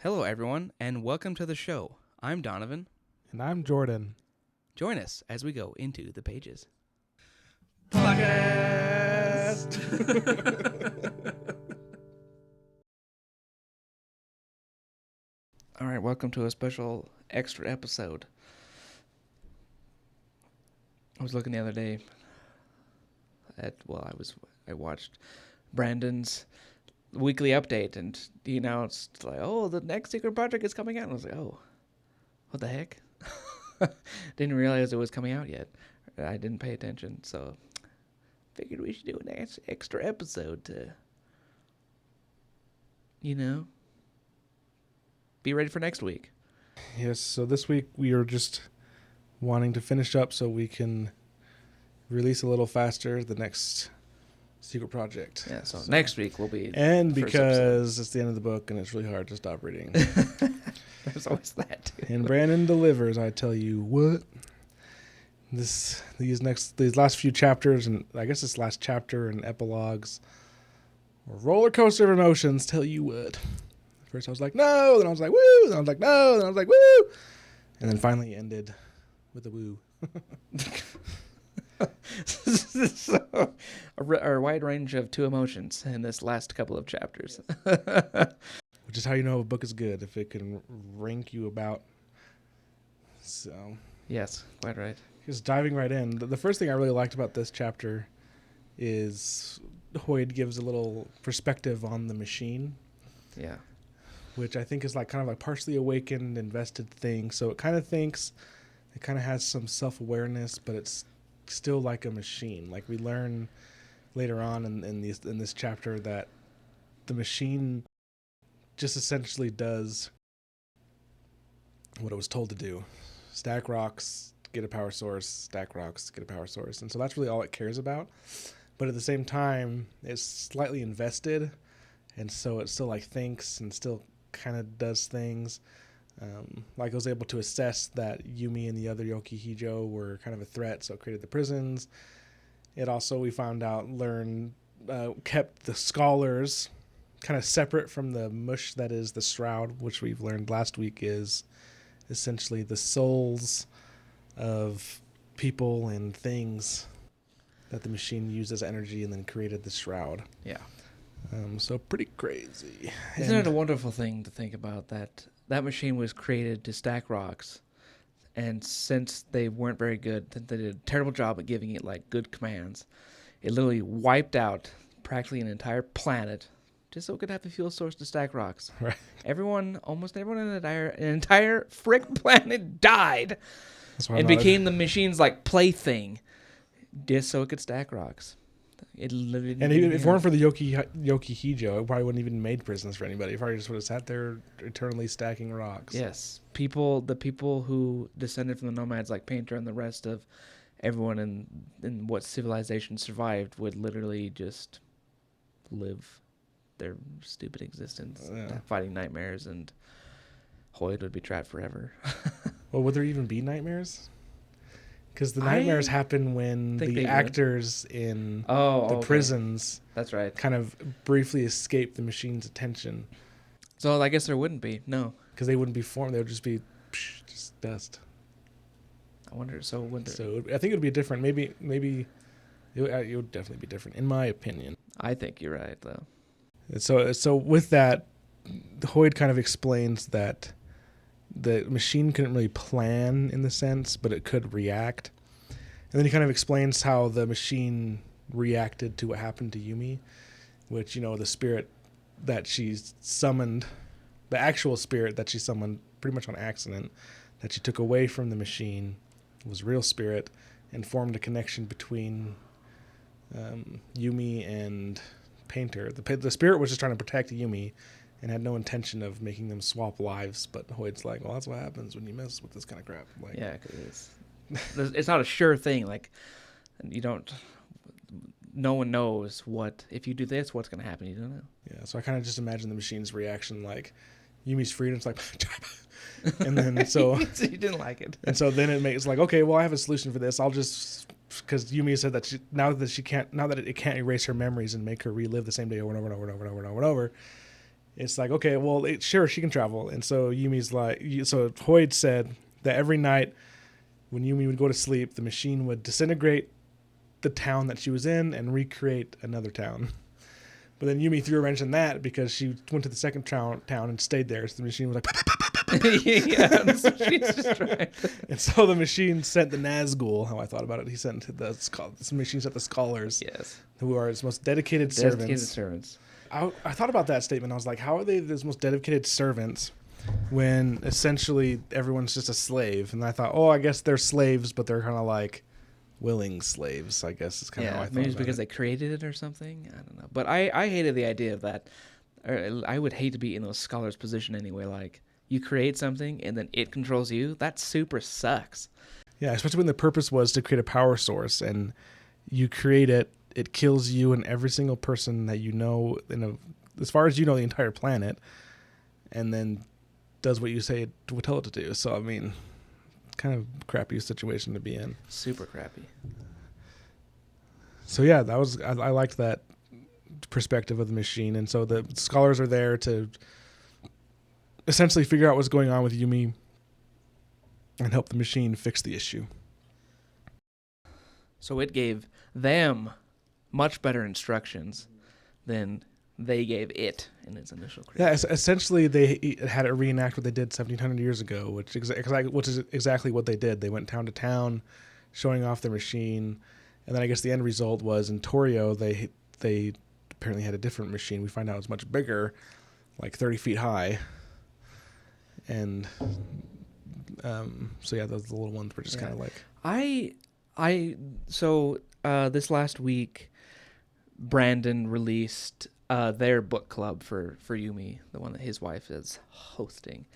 Hello, everyone, and welcome to the show. I'm Donovan. And I'm Jordan. Join us as we go into the pages. Podcast! All right, welcome to a special extra episode. I was looking the other day I watched Brandon's weekly update, and he announced, like, oh, the next secret project is coming out. And I was like, oh, what the heck? Didn't realize it was coming out yet. I didn't pay attention, so figured we should do an extra episode to, be ready for next week. Yes, so this week we are just wanting to finish up so we can release a little faster the next secret project. Yeah, so next week will be... And because it's the end of the book and it's really hard to stop reading. There's always that, too. And Brandon delivers, I tell you what. These last few chapters, and I guess this last chapter and epilogues, roller coaster of emotions, tell you what. First I was like, no, then I was like, woo, then I was like, no, then I was like, woo. And then finally ended with a woo. So, a wide range of two emotions in this last couple of chapters. Which is how you know a book is good, if it can rank you about. So. Yes, quite right. Just diving right in. The first thing I really liked about this chapter is Hoyd gives a little perspective on the machine. Yeah. Which I think is like kind of like partially awakened, invested thing. So it kind of has some self-awareness, but it's still like a machine. Like we learn later on in this chapter that the machine just essentially does what it was told to do. Stack rocks, get a power source, stack rocks, get a power source. And so that's really all it cares about. But at the same time, it's slightly invested. And so it still like thinks and still kind of does things. Like I was able to assess that Yumi and the other Yoki-Hijo were kind of a threat, so it created the prisons. It also, we found out, kept the scholars kind of separate from the mush that is the shroud, which we've learned last week is essentially the souls of people and things that the machine used as energy and then created the shroud. Yeah. So pretty crazy. Isn't it a wonderful thing to think about that machine was created to stack rocks, and since they weren't very good, they did a terrible job at giving it like good commands. It literally wiped out practically an entire planet just so it could have a fuel source to stack rocks. Right. Almost everyone in an entire frick planet died and became the machine's like plaything just so it could stack rocks. It literally, and even if it weren't for the Yoki-Hijo, it probably wouldn't even made prisons for anybody. It probably just would have sat there eternally stacking rocks. Yes. The people who descended from the nomads like Painter and the rest of everyone in what civilization survived would literally just live their stupid existence, fighting nightmares, and Hoyd would be trapped forever. Well, would there even be nightmares? Because the nightmares happen when the actors in the prisons, that's right, kind of briefly escape the machine's attention. So I guess there wouldn't be, no. Because they wouldn't be formed. They would just be just dust. I wonder, so would there... So I think it would be different. Maybe it would definitely be different, in my opinion. I think you're right, though. So with that, Hoyd kind of explains that the machine couldn't really plan in the sense, but it could react. And then he kind of explains how the machine reacted to what happened to Yumi, which, the spirit that she summoned, the actual spirit that she summoned pretty much on accident, that she took away from the machine, was real spirit and formed a connection between Yumi and Painter. The spirit was just trying to protect Yumi and had no intention of making them swap lives, but Hoyd's like, well, that's what happens when you mess with this kind of crap. Like, yeah, because it's not a sure thing. Like, no one knows if you do this, what's going to happen. You don't know. Yeah, so I kind of just imagine the machine's reaction, like Yumi's freedom's like, and then so you didn't like it, and so then it makes like, okay, well, I have a solution for this. I'll just, because Yumi said that now that it can't erase her memories and make her relive the same day over and over and over and over and over and over and over. it's like, okay, well, sure, she can travel. And so Yumi's like, so Hoid said that every night when Yumi would go to sleep, the machine would disintegrate the town that she was in and recreate another town. But then Yumi threw a wrench in that because she went to the second town and stayed there. So the machine was like, Yeah, so she's just trying. and so the machine sent the Nazgul. How I thought about it, he sent this machine sent the scholars, Yes. who are its most dedicated servants. I thought about that statement. I was like, how are they the most dedicated servants when essentially everyone's just a slave? And I thought, oh, I guess they're slaves, but they're kind of like willing slaves, I guess is kind of how I thought. Maybe it's because they created it or something. I don't know. But I hated the idea of that. I would hate to be in those scholars' position anyway. Like, you create something and then it controls you. That super sucks. Yeah, especially when the purpose was to create a power source and you create it. It kills you and every single person that you know, as far as you know, the entire planet, and then does what you say it would tell it to do. So, I mean, kind of crappy situation to be in. Super crappy. So, yeah, I liked that perspective of the machine. And so the scholars are there to essentially figure out what's going on with Yumi and help the machine fix the issue. So it gave them much better instructions than they gave it in its initial creation. Yeah, essentially they had it reenact what they did 1,700 years ago, which is exactly what they did. They went town to town, showing off their machine, and then I guess the end result was in Torio they apparently had a different machine. We find out it's much bigger, like 30 feet high, and so yeah, those the little ones were just kind of like this last week, Brandon released their book club for Yumi, the one that his wife is hosting.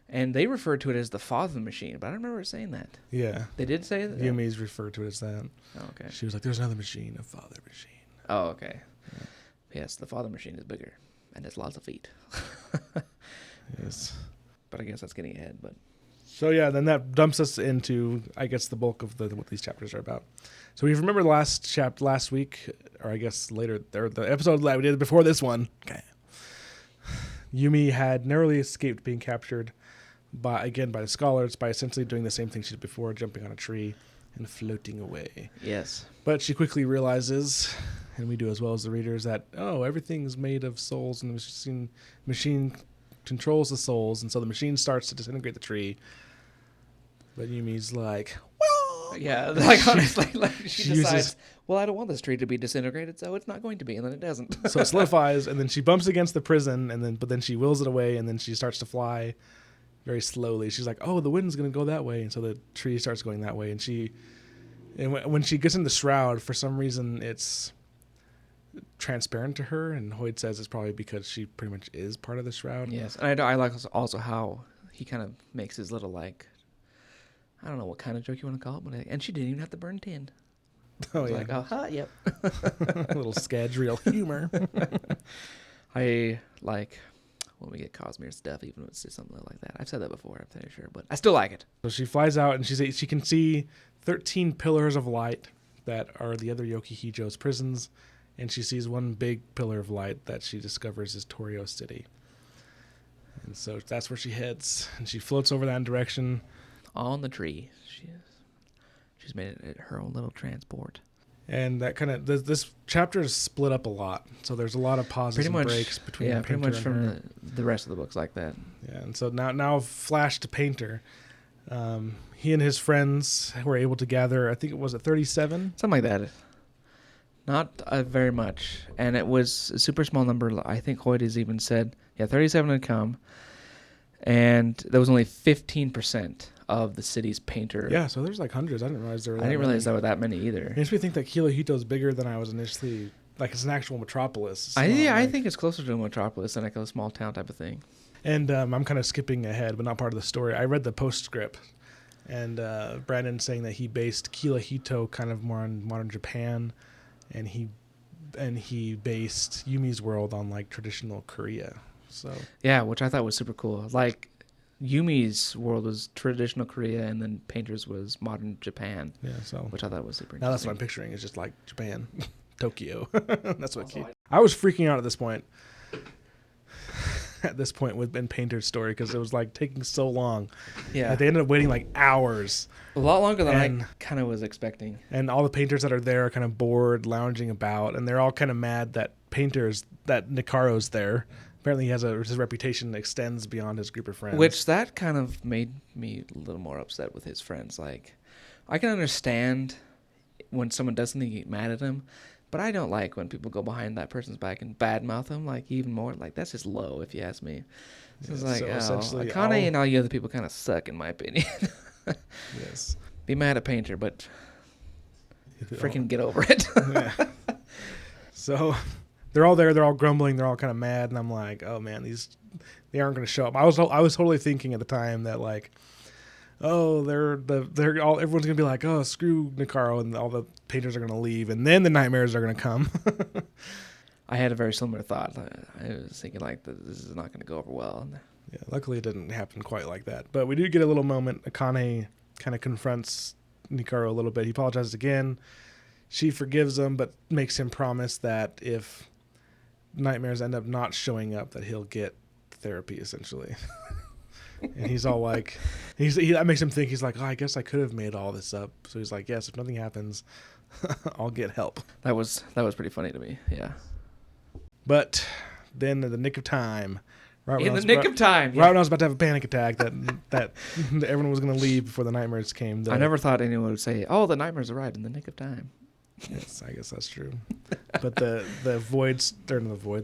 And they referred to it as the father machine, but I don't remember saying that. Yeah. They did say that? Yumi's referred to it as that. Oh, okay. She was like, there's another machine, a father machine. Oh, okay. Yeah. Yes, the father machine is bigger and has lots of feet. Yes. But I guess that's getting ahead. But so yeah, then that dumps us into, I guess, the bulk of what these chapters are about. So if you remember last week, or I guess later, or the episode that we did before this one, okay, Yumi had narrowly escaped being captured by the scholars by essentially doing the same thing she did before, jumping on a tree and floating away. yes. But she quickly realizes, and we do as well as the readers, that, everything's made of souls, and the machine controls the souls, and so the machine starts to disintegrate the tree. But Yumi's like, well, yeah, like honestly, like she decides, well, I don't want this tree to be disintegrated, so it's not going to be, and then it doesn't. So it solidifies, and then she bumps against the prison, but then she wills it away, and then she starts to fly very slowly. She's like, oh, the wind's going to go that way, and so the tree starts going that way, and when she gets in the shroud, for some reason, it's transparent to her, and Hoid says it's probably because she pretty much is part of the shroud. Yes, and I like also how he kind of makes his little, like, I don't know what kind of joke you want to call it, but and she didn't even have to burn tin. Oh, yeah. Like, yep. A little Scadrial humor. I like when we get Cosmere stuff, even if it's just something like that. I've said that before, I'm pretty sure, but I still like it. So she flies out, and she can see 13 pillars of light that are the other Yokihijo's prisons, and she sees one big pillar of light that she discovers is Torio City. And so that's where she heads, and she floats over that direction. On the tree. She's made it her own little transport. And that kind of this chapter is split up a lot, so there's a lot of pauses and breaks between. Yeah, Painter pretty much and from her. the rest of the books like that. Yeah, and so now flash to Painter. He and his friends were able to gather, I think it was at 37, something like that. Not very much, and it was a super small number. I think Hoyt has even said, 37 had come, and there was only 15% of the city's painter. Yeah, so there's like hundreds. I didn't realize there were. I didn't realize there were that many either. It makes me think that Kilohito is bigger than I was initially. Like it's an actual metropolis. I think it's closer to a metropolis than like a small town type of thing. And I'm kind of skipping ahead, but not part of the story. I read the postscript, and Brandon saying that he based Kilohito kind of more on modern Japan, and he based Yumi's world on like traditional Korea. So yeah, which I thought was super cool. Like Yumi's world was traditional Korea, and then Painter's was modern Japan. Yeah, so which I thought was super. Now that's what I'm picturing is just like Japan, Tokyo. That's what. I was freaking out at this point. at this point with Ben Painter's story because it was like taking so long. Yeah. Like, they ended up waiting like hours. A lot longer than I kind of was expecting. And all the painters that are there are kind of bored, lounging about, and they're all kind of mad that Nicaro's there. Apparently his reputation extends beyond his group of friends. Which that kind of made me a little more upset with his friends. Like, I can understand when someone does something, you get mad at him, but I don't like when people go behind that person's back and badmouth him, like, even more. Like, that's just low, if you ask me. So it's like, Akane and all you other people kind of suck, in my opinion. Yes. Be mad at Painter, but freaking get over it. Yeah. So they're all there. They're all grumbling. They're all kind of mad. And I'm like, oh, man, they aren't going to show up. I was totally thinking at the time that, like, oh, everyone's going to be like, oh, screw Nicaro, and all the painters are going to leave, and then the nightmares are going to come. I had a very similar thought. I was thinking, like, this is not going to go over well. Yeah, luckily it didn't happen quite like that. But we do get a little moment. Akane kind of confronts Nicaro a little bit. He apologizes again. She forgives him, but makes him promise that if nightmares end up not showing up, that he'll get therapy, essentially. And he's all like, that makes him think, he's like, oh, I guess I could have made all this up. So he's like, yes, if nothing happens, I'll get help. That was pretty funny to me, yeah. But then in the nick of time, right when I was about to have a panic attack, that everyone was going to leave before the nightmares came. I never thought anyone would say, oh, the nightmares arrived in the nick of time. Yes, I guess that's true. But the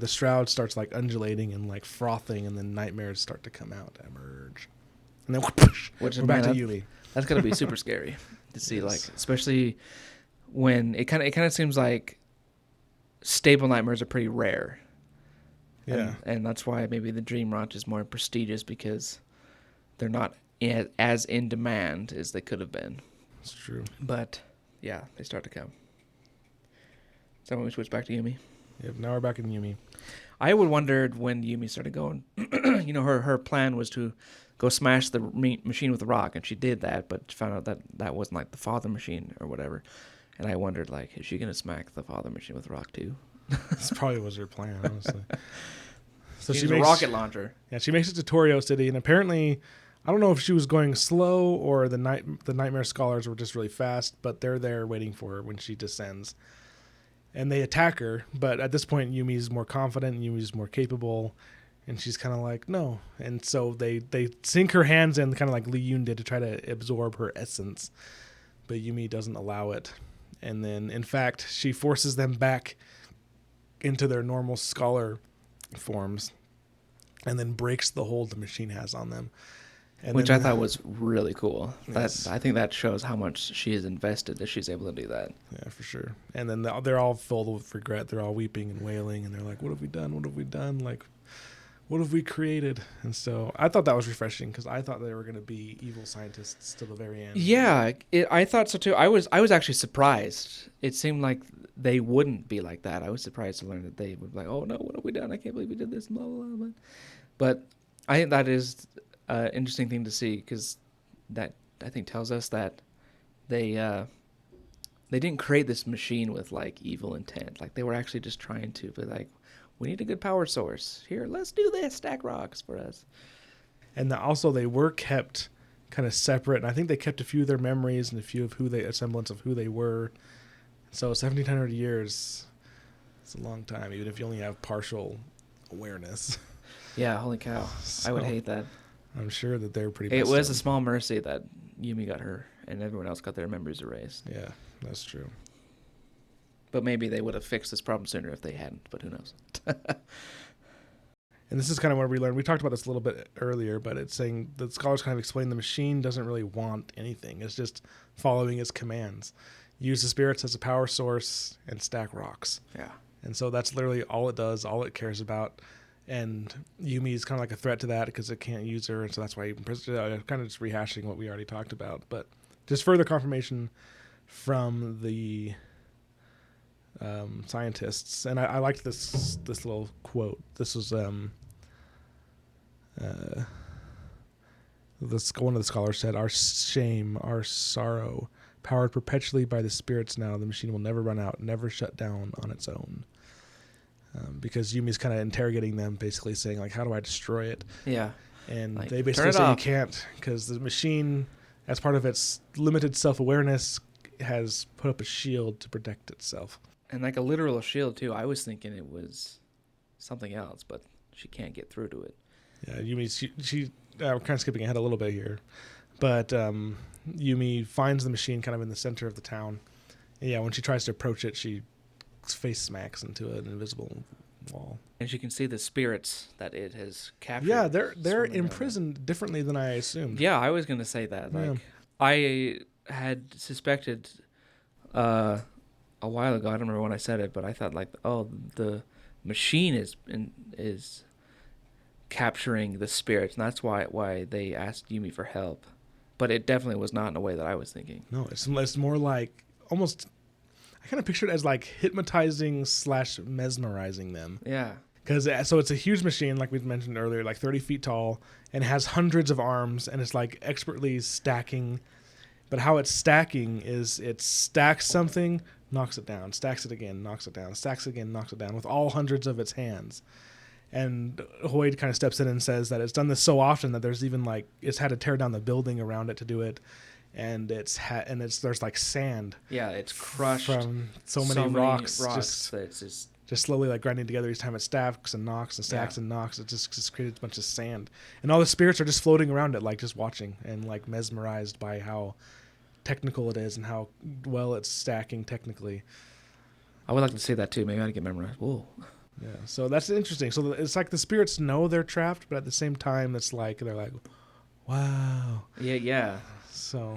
shroud starts like undulating and like frothing, and then nightmares start to come out, emerge, and then we're back to Yumi. That's gonna be super scary to see, like, especially when it kind of seems like stable nightmares are pretty rare. Yeah, and that's why maybe the Dream Rot is more prestigious, because they're not as in demand as they could have been. That's true. But yeah, they start to come. So when we switch back to Yumi. Yep, now we're back in Yumi. I would wondered when Yumi started going, her plan was to go smash the machine with a rock, and she did that, but found out that wasn't like the father machine or whatever. And I wondered, like, is she going to smack the father machine with a rock too? This probably was her plan, honestly. So she makes a rocket launcher. Yeah, she makes it to Torio City, and apparently, I don't know if she was going slow or the Nightmare Scholars were just really fast, but they're there waiting for her when she descends. And they attack her, but at this point, Yumi's more confident, Yumi's more capable, and she's kind of like, no. And so they sink her hands in, kind of like Lee Yun did, to try to absorb her essence. But Yumi doesn't allow it. And then, in fact, she forces them back into their normal scholar forms, and then breaks the hold the machine has on them. Which I thought was really cool. Yes. I think that shows how much she is invested that she's able to do that. Yeah, for sure. And then they're all filled with regret. They're all weeping and wailing, and they're like, what have we done? What have we done? Like, what have we created? And so I thought that was refreshing, because I thought they were going to be evil scientists till the very end. Yeah, I thought so too. I was actually surprised. It seemed like they wouldn't be like that. I was surprised to learn that they would be like, oh no, what have we done? I can't believe we did this, blah, blah, blah. But I think that is interesting thing to see, because that, I think, tells us that they didn't create this machine with like evil intent. Like, they were actually just trying to be like, we need a good power source here, let's do this, stack rocks for us. And also they were kept kind of separate, and I think they kept a few of their memories and a semblance of who they were. So 1700 years, it's a long time, even if you only have partial awareness. Yeah, holy cow. So, I would hate that. I'm sure that they're pretty. It was a small mercy that Yumi got her and everyone else got their memories erased. Yeah, that's true. But maybe they would have fixed this problem sooner if they hadn't, but who knows? And this is kind of what we learned. We talked about this a little bit earlier, but it's saying the scholars kind of explain the machine doesn't really want anything. It's just following its commands. Use the spirits as a power source and stack rocks. Yeah. And so that's literally all it does, all it cares about. And Yumi is kind of like a threat to that, because it can't use her, and so that's why kind of just rehashing what we already talked about. But just further confirmation from the scientists, and I liked this little quote. This was one of the scholars said, "Our shame, our sorrow, powered perpetually by the spirits now, the machine will never run out, never shut down on its own." because Yumi's kind of interrogating them, basically saying like, "How do I destroy it?" Yeah. And Like, they turn basically it say you off. can't, because the machine, as part of its limited self-awareness, has put up a shield to protect itself. And like a literal shield too. I was thinking it was something else, but she can't get through to it. Yeah, Yumi. She we're kind of skipping ahead a little bit here, but Yumi finds the machine kind of in the center of the town. And yeah, when she tries to approach it, she face smacks into an invisible wall. And she can see the spirits that it has captured. Yeah, they're swimming around imprisoned differently than I assumed. Yeah, I was gonna say that. Like, Yeah. I had suspected a while ago. I don't remember when I said it, but I thought like, oh, the machine is capturing the spirits, and that's why they asked Yumi for help. But it definitely was not in a way that I was thinking. No, it's more like almost. I kind of picture it as like hypnotizing / mesmerizing them. Yeah. Because so it's a huge machine, like we mentioned earlier, like 30 feet tall, and it has hundreds of arms, and it's like expertly stacking. But how it's stacking is it stacks something, knocks it down, stacks it again, knocks it down, stacks it again, knocks it down, with all hundreds of its hands. And Hoyd kind of steps in and says that it's done this so often that there's even like it's had to tear down the building around it to do it, and there's like sand. Yeah, it's crushed from so many rocks that it's just slowly like grinding together. Each time it stacks and knocks and stacks Yeah. and knocks, it just created a bunch of sand, and all the spirits are just floating around it, like just watching and like mesmerized by how technical it is and how well it's stacking technically. I would like to see that too. Maybe I'd get memorized. Whoa. Yeah, so that's interesting. So it's like the spirits know they're trapped, but at the same time, it's like they're like, wow. Yeah. So,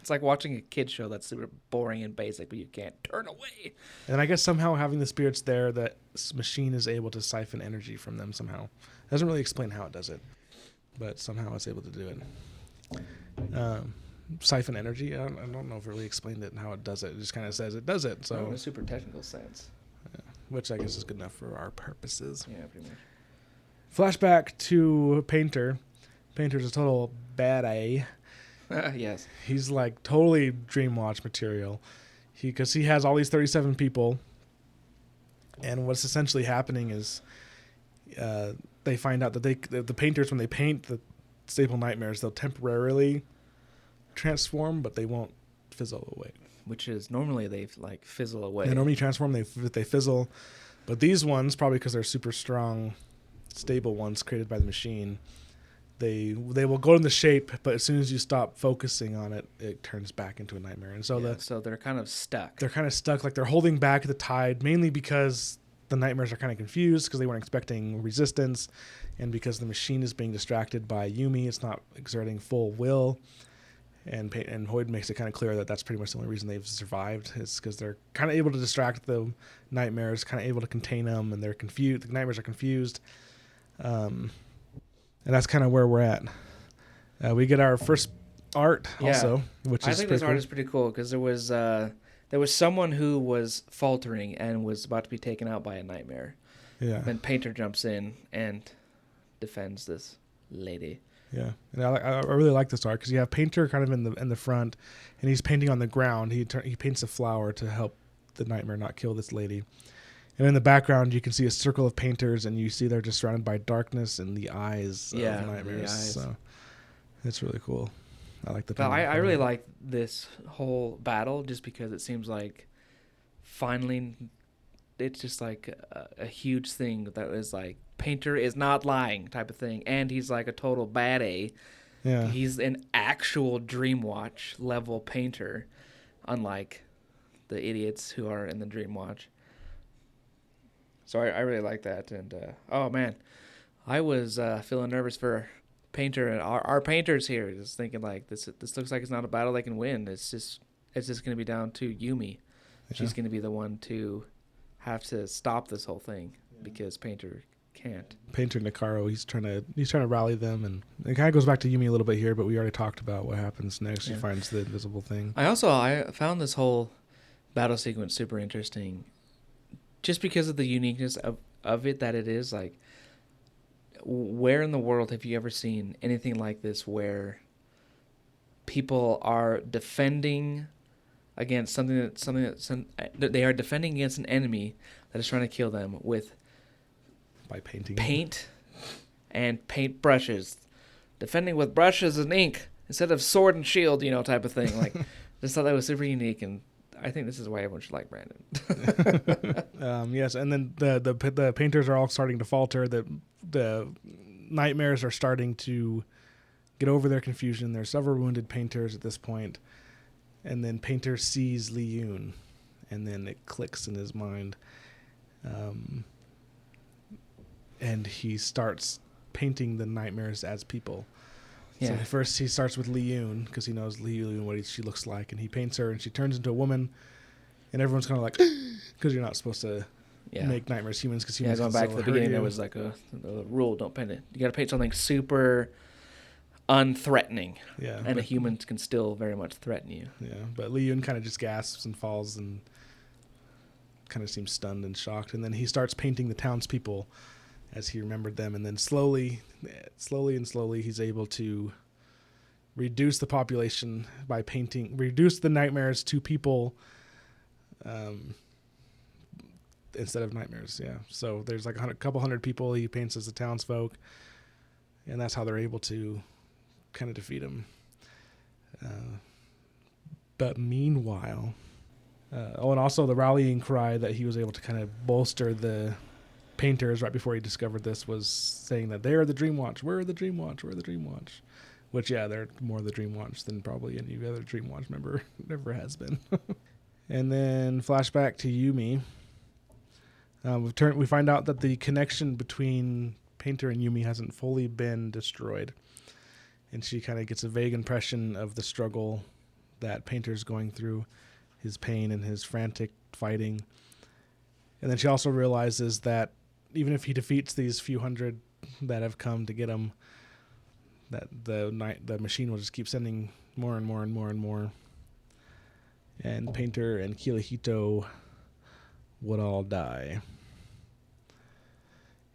It's like watching a kid show that's super boring and basic, but you can't turn away. and I guess somehow having the spirits there, that machine is able to siphon energy from them somehow. Doesn't really explain how it does it, but somehow it's able to do it. Siphon energy. I don't know if it really explained it and how it does it. It just kind of says it does it. So, in a super technical sense. which I guess is good enough for our purposes. Yeah, pretty much. Flashback to Painter. Painter's a total bad A. Yes. He's like totally Dreamwatch material. Because he has all these 37 people, and what's essentially happening is they find out that the painters, when they paint the staple nightmares, they'll temporarily transform, but they won't fizzle away. Which is normally they like fizzle away. They normally transform, they fizzle, but these ones, probably because they're super strong, stable ones created by the machine, they will go into shape, but as soon as you stop focusing on it, it turns back into a nightmare. And so so they're kind of stuck. they're kind of stuck, like they're holding back the tide, mainly because the nightmares are kind of confused because they weren't expecting resistance, and because the machine is being distracted by Yumi, it's not exerting full will. And Hoyd makes it kind of clear that that's pretty much the only reason they've survived, is because they're kind of able to distract the nightmares, kind of able to contain them, and they're confused. The nightmares are confused, and that's kind of where we're at. We get our first art also, which I think this art is pretty cool because there was someone who was faltering and was about to be taken out by a nightmare. Yeah. Then Painter jumps in and defends this lady. Yeah, and I really like this art because you have Painter kind of in the front, and he's painting on the ground. He paints a flower to help the nightmare not kill this lady. And in the background, you can see a circle of painters, and you see they're just surrounded by darkness and the eyes of nightmares. The eyes. So it's really cool. I like the. But I really like this whole battle just because it seems like finally it's just like a huge thing that is like Painter is not lying type of thing, and he's like a total bad A. Yeah. He's an actual Dreamwatch level painter, unlike the idiots who are in the Dreamwatch. So I really like that, and oh man, I was feeling nervous for Painter and our painters here, just thinking like this looks like it's not a battle they can win. It's just gonna be down to Yumi. Yeah. She's gonna be the one to have to stop this whole thing because Painter can't. Painter Nikaro, he's trying to rally them, and it kind of goes back to Yumi a little bit here, but we already talked about what happens next. Yeah. She finds the invisible thing. I found this whole battle sequence super interesting, just because of the uniqueness of it, that it is like, where in the world have you ever seen anything like this where people are defending against something that they are defending against an enemy that is trying to kill them with by painting. Paint and paint brushes. Defending with brushes and ink instead of sword and shield, type of thing. Like, just thought that was super unique, and I think this is why everyone should like Brandon. Yes, and then the painters are all starting to falter. The nightmares are starting to get over their confusion. There's several wounded painters at this point, and then Painter sees Lee Yoon, and then it clicks in his mind, and he starts painting the nightmares as people. Yeah. So first he starts with Lee Yoon because he knows Lee Yoon what she looks like, and he paints her, and she turns into a woman, and everyone's kind of like, because you're not supposed to make nightmares humans, because humans. Going back to the beginning, there was like a rule: don't paint it. You got to paint something super unthreatening. Yeah, and a human can still very much threaten you. Yeah, but Lee Yoon kind of just gasps and falls and kind of seems stunned and shocked, and then he starts painting the townspeople as he remembered them, and then slowly, he's able to reduce the population by reduce the nightmares to people instead of nightmares. Yeah, so there's like a couple hundred people he paints as the townsfolk, and that's how they're able to kind of defeat him. But meanwhile, and also the rallying cry that he was able to kind of bolster the painters right before he discovered this was saying that they are the Dream Watch. We're the Dream Watch. We're the Dream Watch. Which, yeah, they're more the Dream Watch than probably any other Dream Watch member ever has been. And then flashback to Yumi. We find out that the connection between Painter and Yumi hasn't fully been destroyed. And she kind of gets a vague impression of the struggle that Painter's going through, his pain and his frantic fighting. And then she also realizes that even if he defeats these few hundred that have come to get him, that the machine will just keep sending more and more and more and more. And Painter and Kirihito would all die.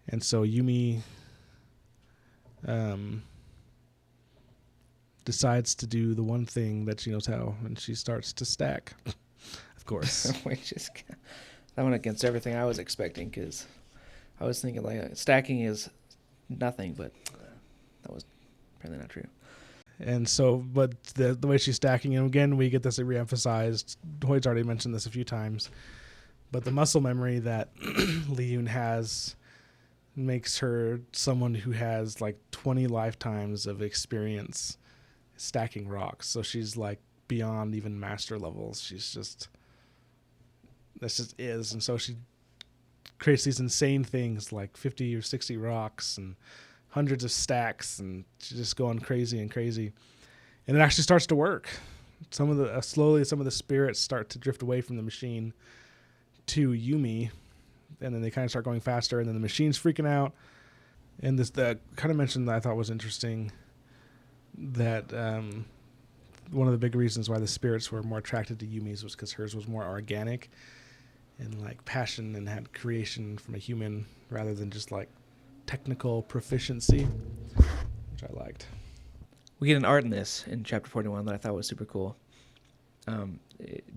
And so Yumi decides to do the one thing that she knows how, and she starts to stack. Of course. That went against everything I was expecting, because I was thinking like stacking is nothing, but that was apparently not true. And so, but the way she's stacking, and again, we get this reemphasized. Hoyt's already mentioned this a few times, but the muscle memory that Lee Yoon has makes her someone who has like 20 lifetimes of experience stacking rocks. So she's like beyond even master levels. This just is. And so she creates these insane things like 50 or 60 rocks and hundreds of stacks, and she's just going crazy and crazy. And it actually starts to work. Slowly some of the spirits start to drift away from the machine to Yumi, and then they kind of start going faster, and then the machine's freaking out. And this kind of mentioned that I thought was interesting, that one of the big reasons why the spirits were more attracted to Yumi's was because hers was more organic and like passion and had creation from a human rather than just like technical proficiency, which I liked. We get an art in this in chapter 41 that I thought was super cool,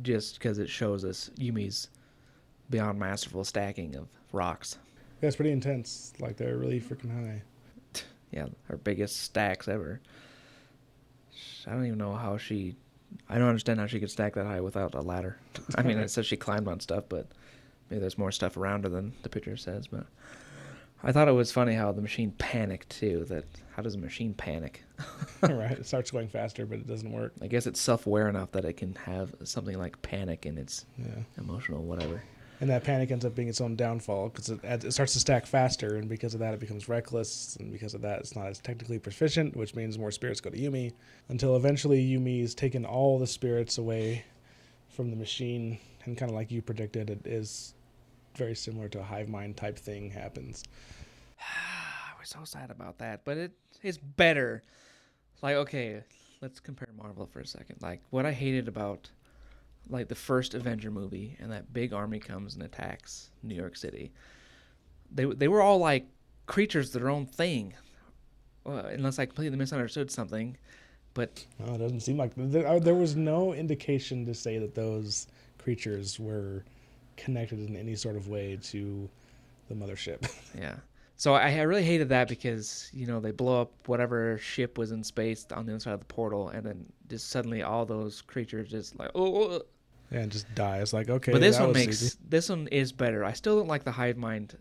just because it shows us Yumi's beyond masterful stacking of rocks. Yeah, it's pretty intense. Like, they're really freaking high. Yeah, her biggest stacks ever. I don't even know how I don't understand how she could stack that high without a ladder. I mean, it says she climbed on stuff, but maybe there's more stuff around her than the picture says. But I thought it was funny how the machine panicked, too. How does a machine panic? Right, it starts going faster, but it doesn't work. I guess it's self-aware enough that it can have something like panic in its emotional whatever. And that panic ends up being its own downfall, because it starts to stack faster, and because of that it becomes reckless, and because of that it's not as technically proficient, which means more spirits go to Yumi, until eventually Yumi's taken all the spirits away from the machine, and kind of like you predicted, it is very similar to a hive mind type thing happens. We're so sad about that, but it's better. Like, okay, let's compare Marvel for a second. Like, what I hated about like the first Avenger movie, and that big army comes and attacks New York City. They were all like creatures, their own thing, unless I completely misunderstood something. But it doesn't seem like there was no indication to say that those creatures were connected in any sort of way to the mothership. Yeah, So I really hated that because, they blow up whatever ship was in space on the other side of the portal, and then just suddenly all those creatures just like, oh. Yeah, and just die. It's like, okay, But easy. this one is better. I still don't like the hive mind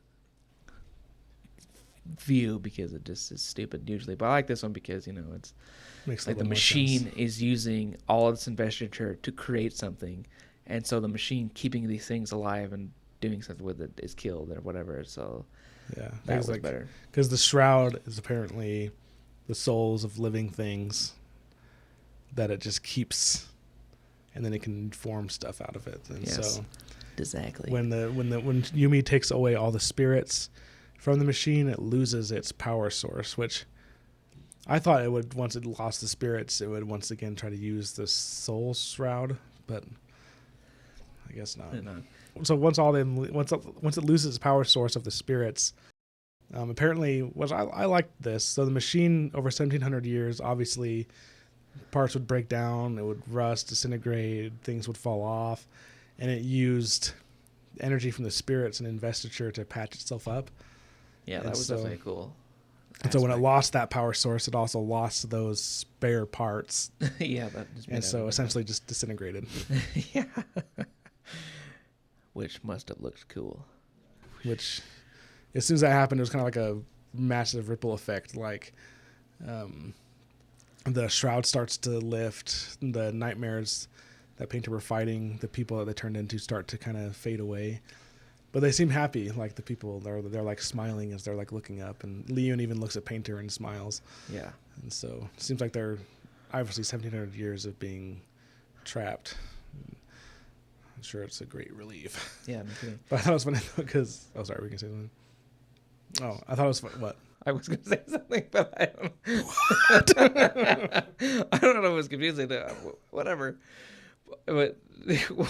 view because it just is stupid usually. But I like this one because, it's Makes like the machine is using all of its investiture to create something. And so the machine keeping these things alive and doing something with it is killed or whatever. So yeah, that was better. Because the shroud is apparently the souls of living things that it just keeps, and then it can form stuff out of it. And so exactly. When Yumi takes away all the spirits from the machine, it loses its power source, which I thought it would, once it lost the spirits, it would once again try to use the soul shroud, but I guess not. So once it loses its power source of the spirits, apparently, I liked this. So the machine over 1,700 years, obviously, parts would break down, it would rust, disintegrate, things would fall off, and it used energy from the spirits and investiture to patch itself up. Yeah, that was definitely cool. And so when it lost that power source, it also lost those spare parts. Yeah, that just and so essentially just disintegrated. Yeah. Which must have looked cool. Which, as soon as that happened, it was kind of like a massive ripple effect. Like, the shroud starts to lift, the nightmares that Painter were fighting, the people that they turned into start to kind of fade away. But they seem happy, like the people, they're like smiling as they're like looking up, and Leon even looks at Painter and smiles. Yeah. And so it seems like they're obviously 1,700 years of being trapped. I'm sure it's a great relief. Yeah, me too. But I thought it was funny because, sorry, we can say something. Oh, I thought it was fun. What? I was going to say something, but I don't know. I don't know if it was confusing. Whatever. But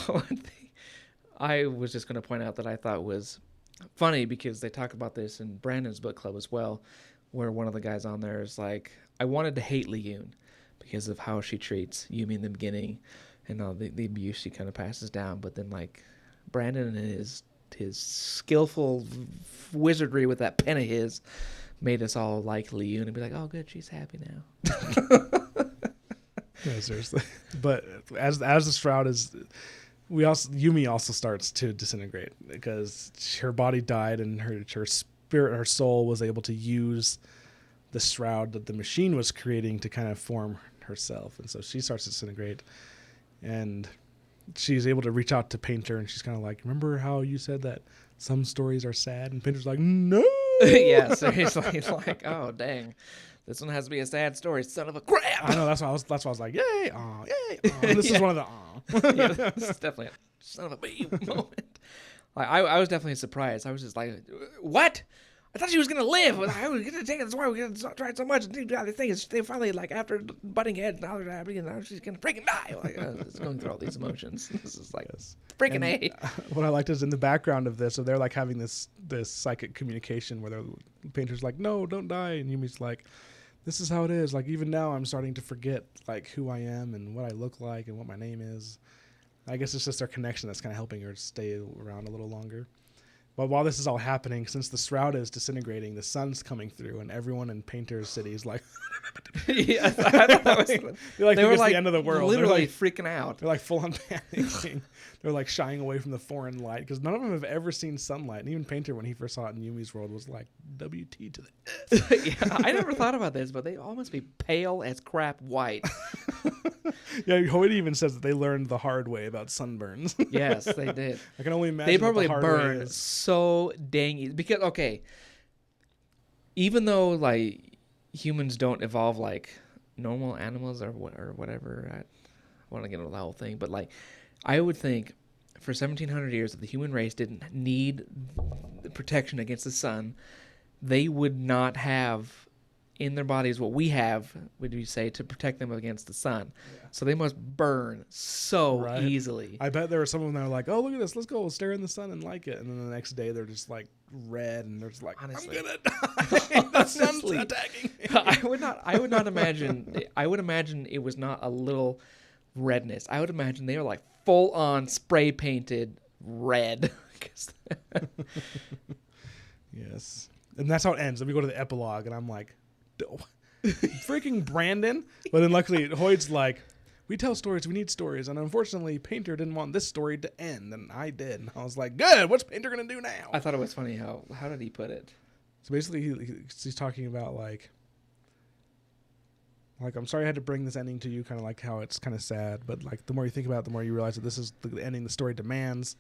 one thing I was just going to point out that I thought was funny because they talk about this in Brandon's book club as well, where one of the guys on there is like, I wanted to hate Leon because of how she treats Yumi in the beginning and all the abuse she kind of passes down. But then like Brandon and his skillful wizardry with that pen of his made us all like Leon and be like, oh, good, she's happy now. Yeah, seriously. But as the shroud is, Yumi also starts to disintegrate because her body died and her spirit, her soul was able to use the shroud that the machine was creating to kind of form herself, and so she starts to disintegrate, and she's able to reach out to Painter, and she's kind of like, remember how you said that some stories are sad? And Painter's like, no. Yeah, seriously. It's like, oh, dang. This one has to be a sad story, son of a crap. I know, that's why I was like, yay, aw, yay, aw. This is one of the aw. Yeah, this is definitely a son of a bee moment. Like, I was definitely surprised. I was just like, what? I thought she was gonna live. I was gonna take it. That's why we tried so much. The thing is, they finally, like, after butting heads, now they're happy, and now she's gonna freaking die. Like, it's going through all these emotions. This is like freaking A. What I liked is in the background of this, so they're like having this psychic communication where the Painter's like, no, don't die, and Yumi's like, this is how it is. Like, even now, I'm starting to forget like who I am and what I look like and what my name is. I guess it's just their connection that's kind of helping her stay around a little longer. But while this is all happening, since the shroud is disintegrating, the sun's coming through, and everyone in Painter's city is like, yeah, I thought that was, they were like the end of the world. Literally like, freaking out. They're like full on panicking. They're like shying away from the foreign light because none of them have ever seen sunlight. And even Painter, when he first saw it in Yumi's world, was like, WT to the Yeah, I never thought about this, but they all must be pale as crap white. Yeah, Hoyt even says that they learned the hard way about sunburns. Yes, they did. I can only imagine they probably what the hard burn way is. so dang easy. Because, okay, even though, like, humans don't evolve like normal animals or whatever, I want to get into the whole thing, but, like, I would think for 1,700 years, if the human race didn't need protection against the sun, they would not have in their bodies what we have, would you say, to protect them against the sun. Yeah. So they must burn so easily. I bet there are some of them that are like, oh, look at this, let's go stare in the sun and like it. And then the next day they're just like red and they're just like, honestly, I'm gonna die. The sun's attacking me. I would not imagine, I would imagine it was not a little redness. I would imagine they were like full on spray painted red. Yes. And that's how it ends. Then we go to the epilogue, and I'm like, freaking Brandon. But then luckily, Hoyt's like, we tell stories, we need stories. And unfortunately, Painter didn't want this story to end, and I did. And I was like, good, what's Painter going to do now? I thought it was funny how did he put it? So basically, he's talking about like, I'm sorry I had to bring this ending to you, kind of like how it's kind of sad. But like the more you think about it, the more you realize that this is the ending the story demands.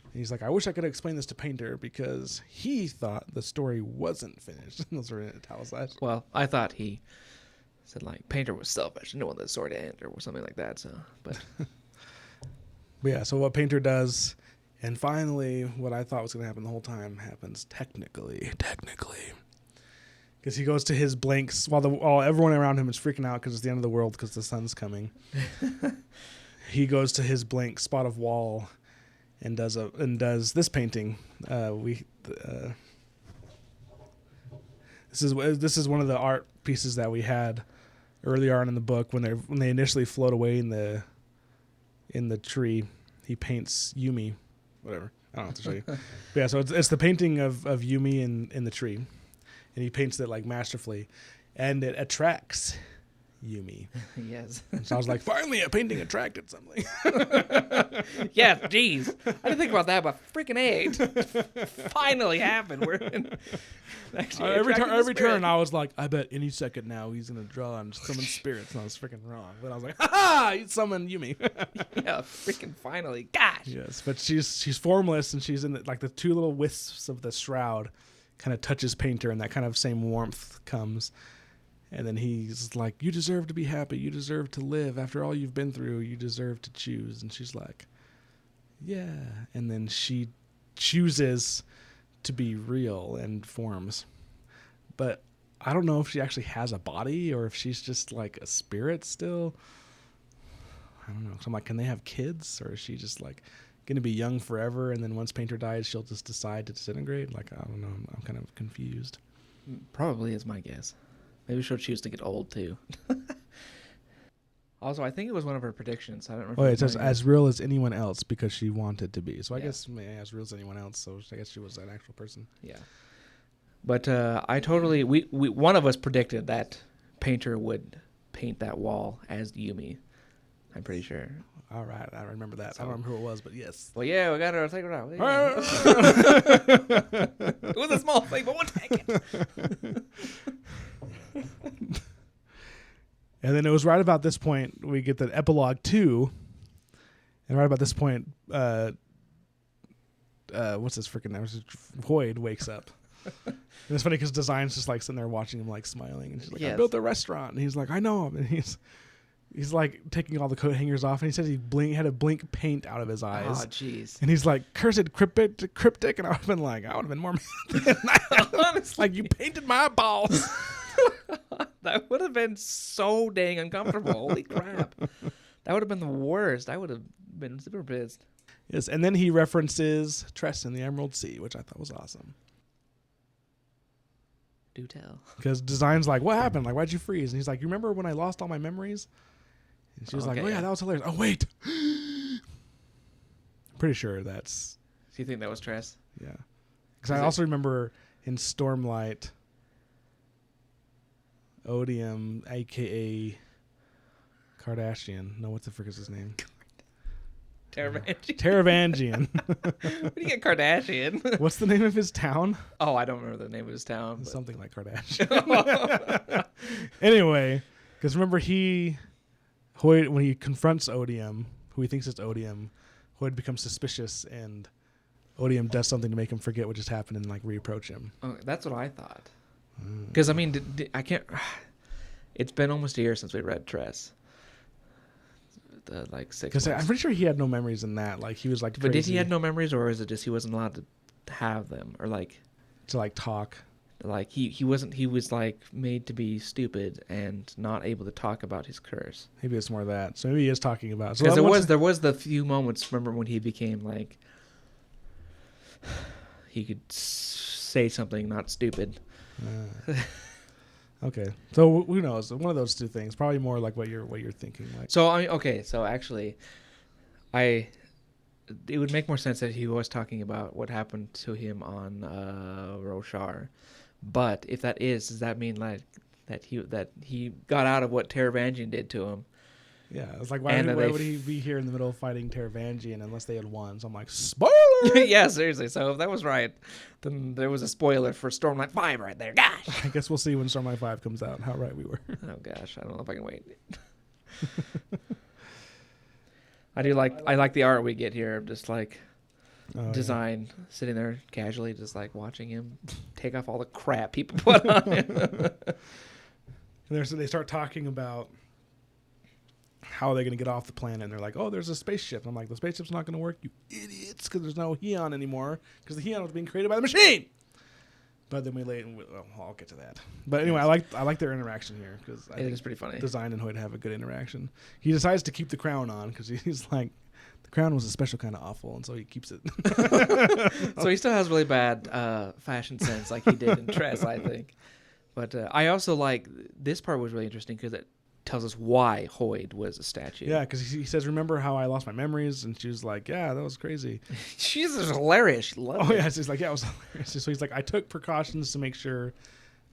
And he's like, I wish I could explain this to Painter because he thought the story wasn't finished. Those are italicized. Well, I thought he said like Painter was selfish and didn't want the story to end or something like that. So, but yeah. So what Painter does, and finally, what I thought was going to happen the whole time happens technically, because he goes to his blanks while everyone around him is freaking out because it's the end of the world because the sun's coming. He goes to his blank spot of wall and does this painting. This is one of the art pieces that we had earlier on in the book when they initially float away in the tree. He paints Yumi, whatever. I don't have to show you. But yeah, so it's the painting of Yumi in the tree, and he paints it like masterfully, and it attracts Yumi. Yes. So I was like, finally, a painting attracted something. Yeah, jeez. I didn't think about that, but freaking eight. Finally happened. We're in. Every turn, I was like, I bet any second now he's gonna draw on summon spirits, and I was freaking wrong. But I was like, ha ha! He summoned Yumi. Yeah, freaking finally. Gosh. Yes, but she's formless, and she's in the two little wisps of the shroud, kind of touches Painter, and that kind of same warmth comes. And then he's like, you deserve to be happy. You deserve to live. After all you've been through, you deserve to choose. And she's like, yeah. And then she chooses to be real and forms. But I don't know if she actually has a body or if she's just like a spirit still. I don't know. So I'm like, can they have kids? Or is she just like going to be young forever? And then once Painter dies, she'll just decide to disintegrate? Like, I don't know. I'm kind of confused. Probably is my guess. Maybe she'll choose to get old, too. Also, I think it was one of her predictions. I don't remember. Oh, it says as real as anyone else because she wanted to be. So I guess as real as anyone else. So I guess she was an actual person. Yeah. But I totally... We one of us predicted that Painter would paint that wall as Yumi. I'm pretty sure. All right. I remember that. So, I don't remember who it was, but yes. Well, yeah, we got to take it out. It was a small thing, but we'll take it. And then it was right about this point we get the epilogue 2, and right about this point, what's his freaking name? Hoyd wakes up. And it's funny because Design's just like sitting there watching him, like smiling, and she's like, "I built a restaurant," and he's like, "I know him," and he's like taking all the coat hangers off, and he says he had a blink paint out of his eyes. Oh, jeez. And he's like, "Cursed cryptic," and I would have been like, I would have been more mad than that. Honestly. Like, you painted my balls. That would have been so dang uncomfortable. Holy crap. That would have been the worst. I would have been super pissed. Yes, and then he references Tress in the Emerald Sea, which I thought was awesome. Do tell. Because Design's like, what happened? Like, why'd you freeze? And he's like, you remember when I lost all my memories? And she was like, oh, yeah, that was hilarious. Oh, wait. I'm pretty sure that's... Do you think that was Tress? Yeah. Because I also remember in Stormlight... Odium, a.k.a. Kardashian. No, what the frick is his name? Taravangian. Where do you get Kardashian? What's the name of his town? Oh, I don't remember the name of his town. But... Something like Kardashian. Anyway, because remember Hoyd, when he confronts Odium, who he thinks is Odium, Hoyd becomes suspicious and Odium does something to make him forget what just happened and like reapproach him. Oh, that's what I thought. Because, I mean, I can't... It's been almost a year since we read Tress. Like 6 months. Because I'm pretty sure he had no memories in that. Like, he was like crazy. But did he have no memories, or is it just he wasn't allowed to have them? Or like... To like talk. Like, he wasn't... He was like made to be stupid and not able to talk about his curse. Maybe it's more that. So maybe he is talking about... Because there was the few moments, remember, when he became like... He could say something not stupid. Okay, so who knows? One of those two things, probably more like what you're thinking. Like, so I mean, okay, so actually, it would make more sense that he was talking about what happened to him on Roshar, But if that is, does that mean like that he got out of what Taravangian did to him? Yeah, it's like, why And would he be here in the middle of fighting Taravangian unless they had won? So I'm like, spoiler! Yeah, seriously. So if that was right, then there was a spoiler for Stormlight 5 right there. Gosh. I guess we'll see when Stormlight 5 comes out how right we were. Oh gosh, I don't know if I can wait. I like the art we get here of just like design sitting there casually just like watching him take off all the crap people put on him. And they start talking about how are they going to get off the planet, and they're like, oh, there's a spaceship. And I'm like, the spaceship's not going to work, you idiots, because there's no Heon anymore, because the Heon was being created by the machine. But then I'll get to that. But anyway, I like their interaction here, because It is pretty funny. Design and Hoyt have a good interaction. He decides to keep the crown on because he's like, the crown was a special kind of awful, and so he keeps it. So he still has really bad fashion sense, like he did in Tress, I think. But I also like this part was really interesting because it tells us why Hoyt was a statue. Yeah, because he says, "Remember how I lost my memories?" And she was like, "Yeah, that was crazy." She's just hilarious. She loved it. Yeah, she's like, "Yeah, it was hilarious." So he's like, "I took precautions to make sure."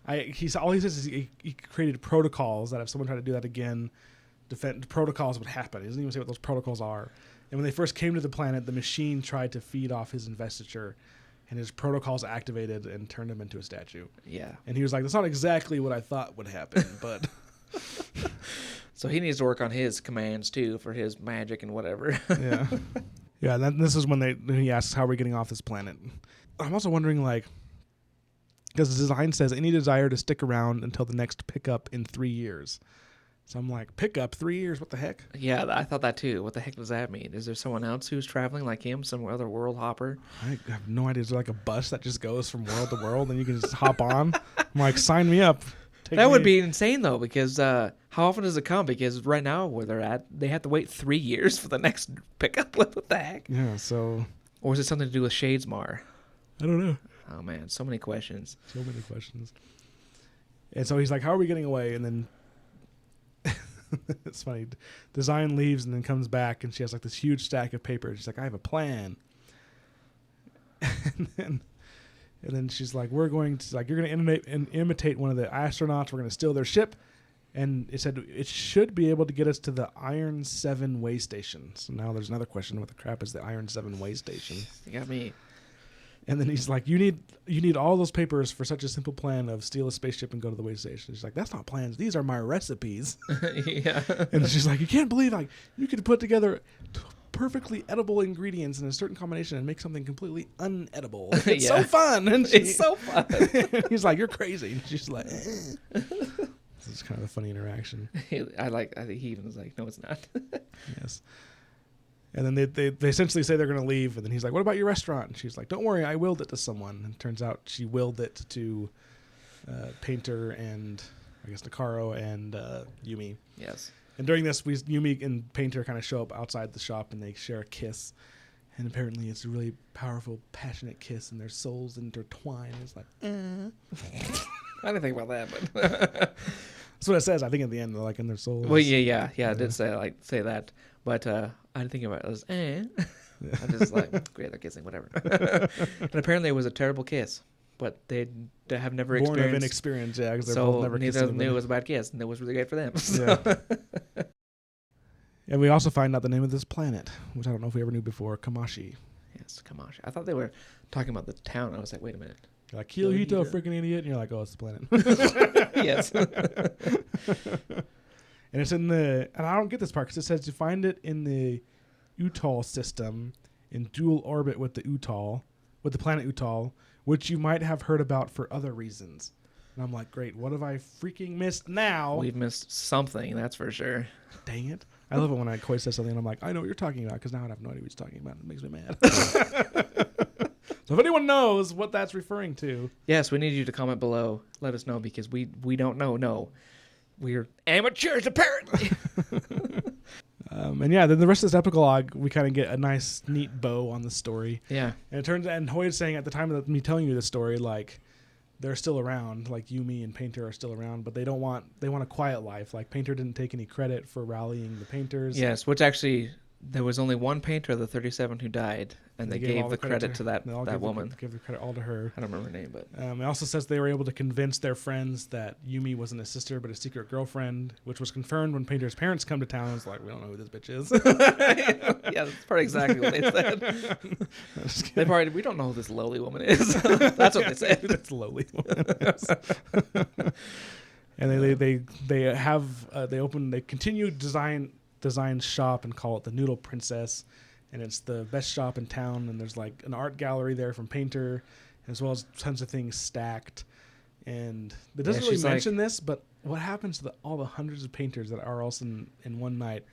All he says is he created protocols that if someone tried to do that again, protocols would happen. He doesn't even say what those protocols are. And when they first came to the planet, the machine tried to feed off his investiture, and his protocols activated and turned him into a statue. Yeah. And he was like, "That's not exactly what I thought would happen, but." So he needs to work on his commands too for his magic and whatever. Yeah. Yeah, and then this is when he asks, how are we getting off this planet? I'm also wondering, like, because the design says any desire to stick around until the next pickup in 3 years. So I'm like, pickup 3 years? What the heck? Yeah, I thought that too. What the heck does that mean? Is there someone else who's traveling like him, some other world hopper? I have no idea. Is there like a bus that just goes from world to world and you can just hop on? I'm like, sign me up. That would be insane though, because how often does it come? Because right now where they're at, they have to wait 3 years for the next pickup. What the heck? Yeah, so. Or is it something to do with Shadesmar? I don't know. Oh man, so many questions. So many questions. And so he's like, how are we getting away? And then it's funny. Design leaves and then comes back, and she has like this huge stack of paper. She's like, I have a plan. And then she's like, you're going to imitate one of the astronauts. We're going to steal their ship. And it said it should be able to get us to the Iron 7 way station. So now there's another question. What the crap is the Iron 7 way station? You got me. And then he's like, you need all those papers for such a simple plan of steal a spaceship and go to the way station. She's like, that's not plans. These are my recipes. Yeah. And she's like, you can't believe like you could put together perfectly edible ingredients in a certain combination and make something completely unedible. It's so fun. And it's so fun. He's like, you're crazy. And she's like, This is kind of a funny interaction. I think he even was like, no, it's not. Yes. And then they essentially say they're going to leave. And then he's like, what about your restaurant? And she's like, don't worry, I willed it to someone. And it turns out she willed it to Painter and I guess Nakaro and Yumi. Yes. And during this, Yumi and Painter kind of show up outside the shop and they share a kiss. And apparently it's a really powerful, passionate kiss and their souls intertwine. It's like, I didn't think about that, but that's what it says. I think at the end, they're like in their souls. well, yeah. I did say that, but I didn't think about it as I'm just like, great, they're kissing, whatever. And apparently it was a terrible kiss, but they have never Born experienced. of inexperience, yeah, because they're so both never neither kissed of them knew it anybody. was a bad kiss, and it was really great for them. Yeah. And we also find out the name of this planet, which I don't know if we ever knew before, Kamashi. Yes, Kamashi. I thought they were talking about the town. I was like, wait a minute. You're like, Kiyohito, freaking idiot. And you're like, oh, it's the planet. Yes. And it's in and I don't get this part because it says you find it in the Utal system in dual orbit with the planet Utal, which you might have heard about for other reasons. And I'm like, great, what have I freaking missed now? We've missed something, that's for sure. Dang it. I love it when Koi says something and I'm like, I know what you're talking about because now I have no idea what he's talking about. It makes me mad. So if anyone knows what that's referring to. Yes, we need you to comment below. Let us know because we don't know. No. We're amateurs, apparently. And yeah, then the rest of this epilogue, we kind of get a nice, neat bow on the story. Yeah. And it turns out, and Hoyt's saying at the time of me telling you this story, like, they're still around, like Yumi and Painter are still around, but they want a quiet life. Like Painter didn't take any credit for rallying the painters. Yes, which actually there was only one painter of the 37 who died, and they gave all the credit to that woman. Give the credit all to her. I don't remember her name, but it also says they were able to convince their friends that Yumi wasn't a sister but a secret girlfriend, which was confirmed when Painter's parents come to town. It's like, we don't know who this bitch is. Yeah, that's probably exactly what they said. We don't know who this lowly woman is. That's what they said. This lowly woman. And they continue design shop and call it the Noodle Princess, and it's the best shop in town, and there's like an art gallery there from Painter, as well as tons of things stacked. And it doesn't really mention this, but what happens to all the hundreds of painters that are also in one night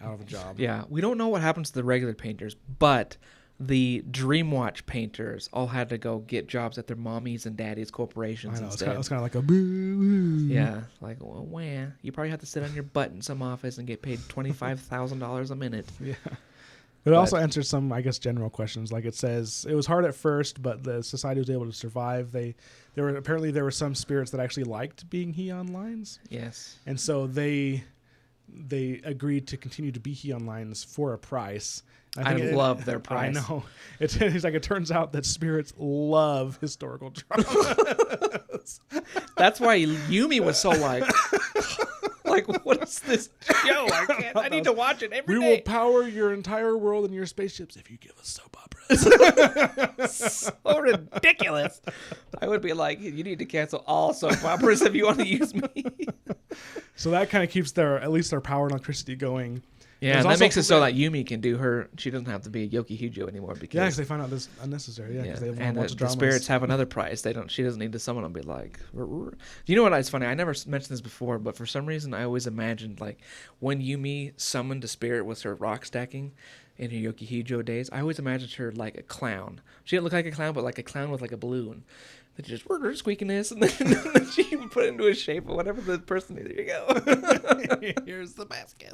out of a job? Yeah, we don't know what happens to the regular painters, but the Dreamwatch painters all had to go get jobs at their mommies and daddies corporations. I know, instead. It's kind of like a boo. Yeah, like, well, wah. You probably have to sit on your butt in some office and get paid $25,000 a minute. Yeah. But it also answers some, I guess, general questions. Like it says, it was hard at first, but the society was able to survive. There were some spirits that actually liked being Heon lines. Yes. And so they agreed to continue to be Heon lines for a price. I love their price. I know. It's like, it turns out that spirits love historical dramas. That's why Yumi was so like, what is this show? I need to watch it every day. We will power your entire world and your spaceships if you give us soap operas. So ridiculous. I would be like, you need to cancel all soap operas if you want to use me. So that kind of keeps at least their power and electricity going. Yeah, and that makes it so that Yumi can do she doesn't have to be a Yoki Hijo anymore because they find out this unnecessary. Yeah, because they want to watch the spirits have another price. She doesn't need to summon them. Be like, you know what? It's funny. I never mentioned this before, but for some reason, I always imagined like when Yumi summoned a spirit with her rock stacking in her Yoki Hijo days. I always imagined her like a clown. She didn't look like a clown, but like a clown with like a balloon. That just squeaking this, and then she would put it into a shape of whatever the person. There you go. Here's the basket.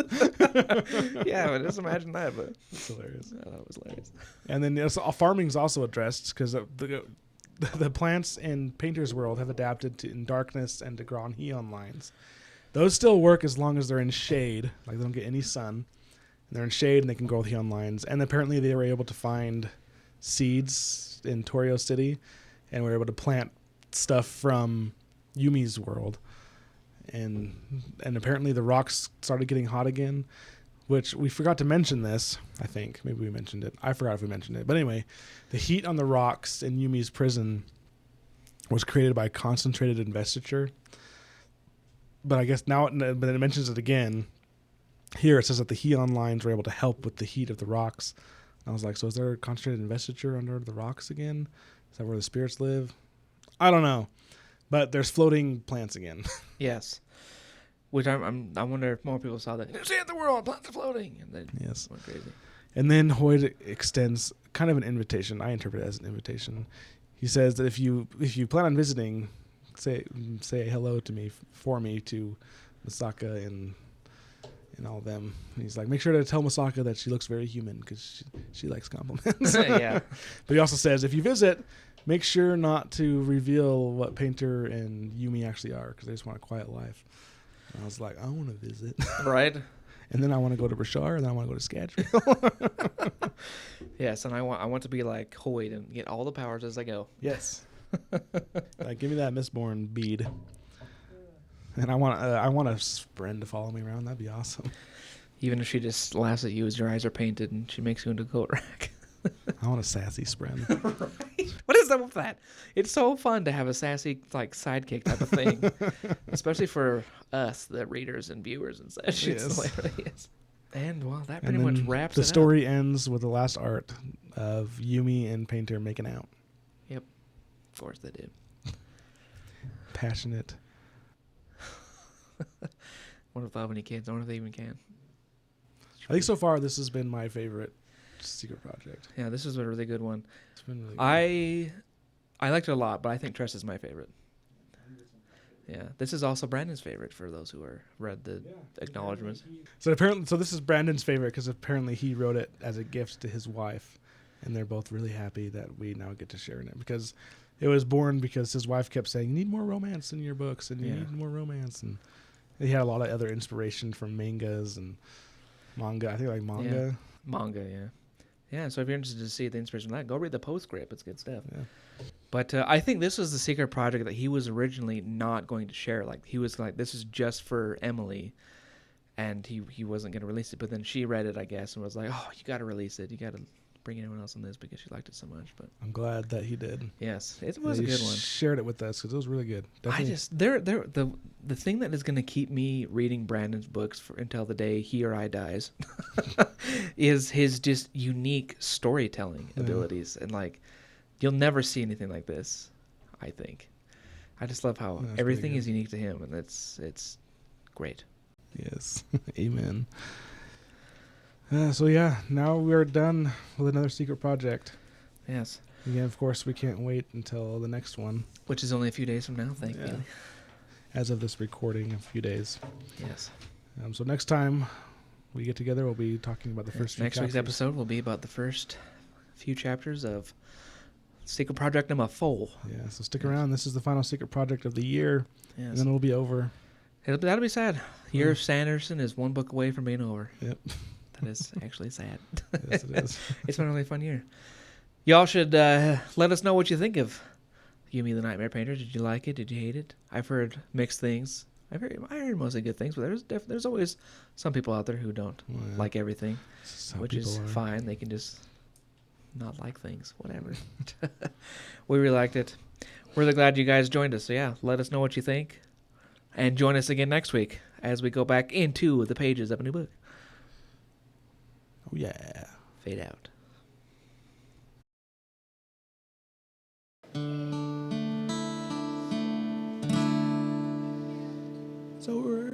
Yeah, but just imagine that. But it's hilarious. Yeah, that was hilarious. And then farming's also addressed because the plants in Painter's world have adapted in darkness and to grow on Heon lines. Those still work as long as they're in shade, like they don't get any sun. And they're in shade and they can grow with Heon lines. And apparently they were able to find seeds in Torio City. And we were able to plant stuff from Yumi's world. And apparently the rocks started getting hot again, which we forgot to mention this, I think. Maybe we mentioned it. I forgot if we mentioned it. But anyway, the heat on the rocks in Yumi's prison was created by concentrated investiture. But I guess now it mentions it again. Here it says that the Heon lines were able to help with the heat of the rocks. I was like, so is there concentrated investiture under the rocks again? Is that where the spirits live? I don't know. But there's floating plants again. Yes. Which I wonder if more people saw that. See the world, plants are floating. And they went crazy. And then Hoyd extends kind of an invitation. I interpret it as an invitation. He says that if you plan on visiting, say hello to me to Masaka and all of them. And he's like, make sure to tell Masaka that she looks very human because she likes compliments. Yeah. But he also says, if you visit, make sure not to reveal what Painter and Yumi actually are because they just want a quiet life. And I was like, I want to visit. Right. And then I want to go to Brashar, and then I want to go to Scadrial. Yes, and I want to be like Hoyd and get all the powers as I go. Yes. Give me that Mistborn bead. And I want a Spren to follow me around. That'd be awesome. Even if she just laughs at you as your eyes are painted and she makes you into a coat rack. I want a sassy Spren. Right? What is up with that? It's so fun to have a sassy sidekick type of thing, especially for us, the readers and viewers and such. Yes. It's hilarious. And that pretty much wraps the it up. The story ends with the last art of Yumi and Painter making out. Yep. Of course they did. Passionate. Wonder if I have any kids. I wonder if they even can. I think so far this has been my favorite secret project. Yeah, this is a really good one. It's been really good. I liked it a lot, but I think Tress is my favorite. Yeah, this is also Brandon's favorite for those who read the acknowledgments. So this is Brandon's favorite because apparently he wrote it as a gift to his wife, and they're both really happy that we now get to share in it because it was born because his wife kept saying, "You need more romance in your books, and you need more romance." And he had a lot of other inspiration from mangas and Manga. I think like manga. Manga, yeah. Yeah, so if you're interested to see the inspiration from that, go read the postscript. It's good stuff. Yeah. But I think this was the secret project that he was originally not going to share. Like, he was like, this is just for Emily, and he wasn't going to release it. But then she read it, I guess, and was like, oh, you got to release it. You got to bring anyone else on this because she liked it so much. But I'm glad that he did. yes, it was a good one. Shared it with us because it was really good. Definitely. The thing that is going to keep me reading Brandon's books until the day he or I dies is his just unique storytelling abilities, and like you'll never see anything like this. I think I just love how everything is unique to him, and it's great. Yes, amen. So yeah, now we're done with another secret project. Yes. Again, of course, we can't wait until the next one, which is only a few days from now. Thank you. As of this recording, a few days. Yes. So next time we get together, we'll be talking about the first few Next chapters. Week's episode will be about the first few chapters of Secret Project number 4. Yeah, so stick around. This is the final secret project of the year, and then it'll be over. That'll be sad. Year of Sanderson is one book away from being over. Yep. That is actually sad. Yes, it is. It's been a really fun year. Y'all should let us know what you think of Yumi the Nightmare Painter. Did you like it? Did you hate it? I've heard mixed things. I heard mostly good things, but there's always some people out there who don't like everything, which is fine. They can just not like things, whatever. We really liked it. We're really glad you guys joined us. So yeah, let us know what you think, and join us again next week as we go back into the pages of a new book. Oh yeah. Fade out. It's over.